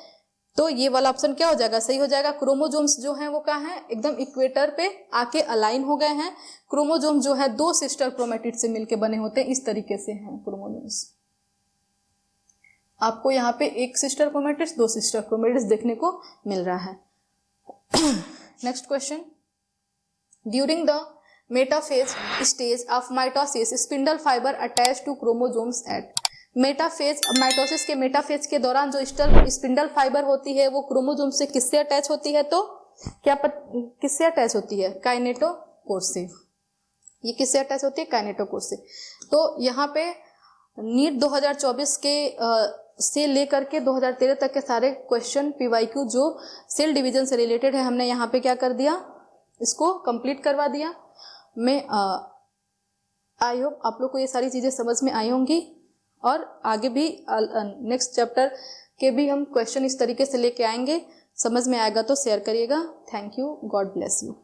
A: तो ये वाला ऑप्शन क्या हो जाएगा, सही हो जाएगा। क्रोमोजोम्स जो हैं वो कहाँ हैं, एकदम इक्वेटर पे आके अलाइन हो गए हैं। क्रोमोजोम जो है 2 सिस्टर क्रोमैटिड से मिलके बने होते हैं, इस तरीके से हैं क्रोमोजोम्स। आपको यहाँ पे 1 सिस्टर क्रोमैटिड्स 2 सिस्टर क्रोमैटिड्स देखने को मिल रहा है। Next question, during the metaphase stage of mitosis spindle fibre attach to chromosomes at, metaphase, mitosis के मेटाफेज के दौरान जो स्पिंडल फाइबर होती है वो क्रोमोजोम से किससे अटैच होती है, तो किससे अटैच होती है, काइनेटोकोर से। ये किससे अटैच होती है, काइनेटोकोर से। तो यहाँ पे नीट 2024 के से लेकर के 2013 तक के सारे क्वेश्चन पीवाईक्यू जो सेल डिवीजन से रिलेटेड है, हमने यहाँ पे क्या कर दिया, इसको कंप्लीट करवा दिया। मैं आई होप आप लोग को ये सारी चीजें समझ में आई होंगी, और आगे भी नेक्स्ट चैप्टर के भी हम क्वेश्चन इस तरीके से लेके आएंगे। समझ में आएगा तो शेयर करिएगा। Thank you, God bless you.